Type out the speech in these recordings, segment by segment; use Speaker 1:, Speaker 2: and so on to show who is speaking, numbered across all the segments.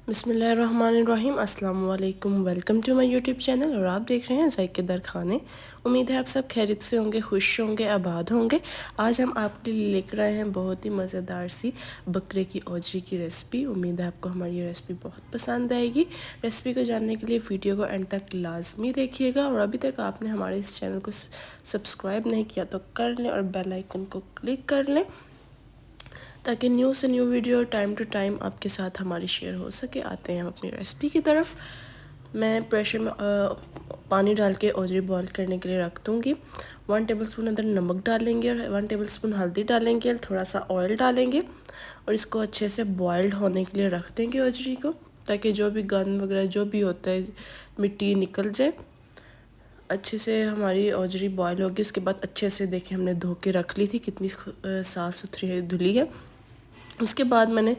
Speaker 1: बिस्मिल्लाहिर्रहमानिर्रहीम अस्सलाम वालेकुम। Welcome to my YouTube channel और आप देख रहे हैं ज़ायकेदार खाने। उम्मीद है आप सब खैरियत से होंगे, खुश होंगे, आबाद होंगे। आज हम आपके लिए लेकर आए हैं बहुत ही मज़ेदार सी बकरे की औजरी की रेसिपी। उम्मीद है आपको हमारी ये रेसिपी बहुत पसंद आएगी। रेसिपी को जानने के लिए वीडियो को एंड तक लाजमी देखिएगा और अभी तक आपने हमारे इस चैनल को सब्सक्राइब नहीं किया तो कर लें और बेल आइकन को क्लिक कर लें ताकि न्यू से new video time to time आपके साथ हमारी शेयर हो सके। आते हैं हम अपनी रेसिपी की तरफ। मैं प्रेशर में पानी डाल के औजरी बॉईल करने के लिए रख दूँगी। 1 टेबलस्पून अंदर नमक डालेंगे और 1 टेबलस्पून हल्दी डालेंगे और थोड़ा सा ऑयल डालेंगे और इसको अच्छे से बॉइल्ड होने के लिए रख देंगे औजरी को, ताकि जो भी गंद वगैरह जो भी होता है मिट्टी निकल जाए। अच्छे से हमारी औजरी बॉईल होगी। उसके बाद अच्छे से देखिए हमने धो के रख ली थी, कितनी साफ़ सुथरी धुली है। उसके बाद मैंने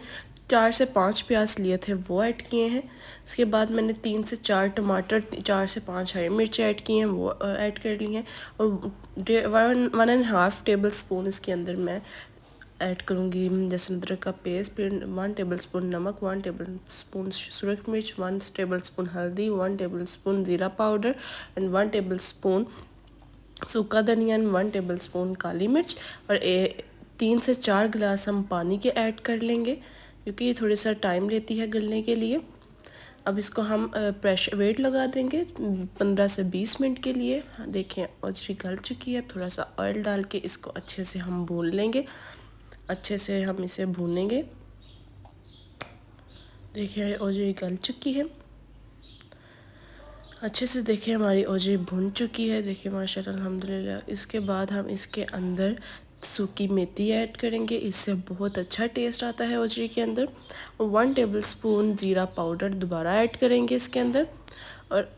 Speaker 1: 4 से 5 प्याज लिए थे, वो ऐड किए हैं। उसके बाद मैंने 3 से 4 टमाटर, 4 से 5 हरी मिर्च ऐड किए हैं, वो ऐड कर ली हैं। और 1.5 टेबल स्पून इसके अंदर मैं ऐड करूँगी लहसुन अदरक का पेस्ट। फिर 1 टेबल स्पून नमक, 1 टेबल स्पून सुरख मिर्च, 1 टेबल स्पून हल्दी, 1 टेबल स्पून ज़ीरा पाउडर एंड 1 टेबल स्पून सूखा धनिया एंड 1 टेबल स्पून काली मिर्च। और 3 से 4 गिलास हम पानी के ऐड कर लेंगे, क्योंकि ये थोड़ी सा टाइम लेती है गलने के लिए। अब इसको हम प्रेशर वेट लगा देंगे 15 से 20 मिनट के लिए। देखें औजरी गल चुकी है। थोड़ा सा ऑयल डाल के इसको अच्छे से हम भून लेंगे। अच्छे से हम इसे भूनेंगे। देखिए औजरी गल चुकी है अच्छे से। देखिए हमारी औजरी भुन चुकी है। देखिए माशाल्लाह अल्हम्दुलिल्लाह। इसके बाद हम इसके अंदर सूखी मेथी ऐड करेंगे, इससे बहुत अच्छा टेस्ट आता है औजरी के अंदर। और 1 टेबल स्पून ज़ीरा पाउडर दोबारा ऐड करेंगे इसके अंदर और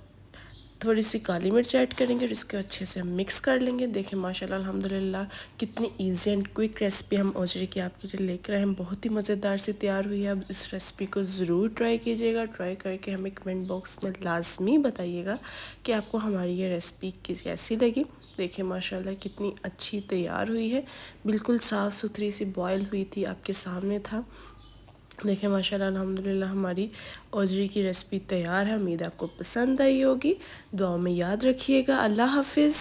Speaker 1: थोड़ी सी काली मिर्च ऐड करेंगे और इसको अच्छे से मिक्स कर लेंगे। देखिए माशाल्लाह अल्हम्दुलिल्लाह कितनी इजी एंड क्विक रेसिपी हम औजरी की आपके लिए लेकर आए हैं। बहुत ही मज़ेदार से तैयार हुई है। अब इस रेसिपी को ज़रूर ट्राई कीजिएगा। ट्राई करके हमें कमेंट बॉक्स में लाजमी बताइएगा कि आपको हमारी ये रेसिपी कैसी लगी। देखिए माशाल्लाह कितनी अच्छी तैयार हुई है, बिल्कुल साफ़ सुथरी सी बॉयल हुई थी, आपके सामने था। देखिए माशाल्लाह अल्हम्दुलिल्लाह हमारी औजरी की रेसिपी तैयार है। उम्मीद है आपको पसंद आई होगी। दुआओं में याद रखिएगा। अल्लाह हाफिज़।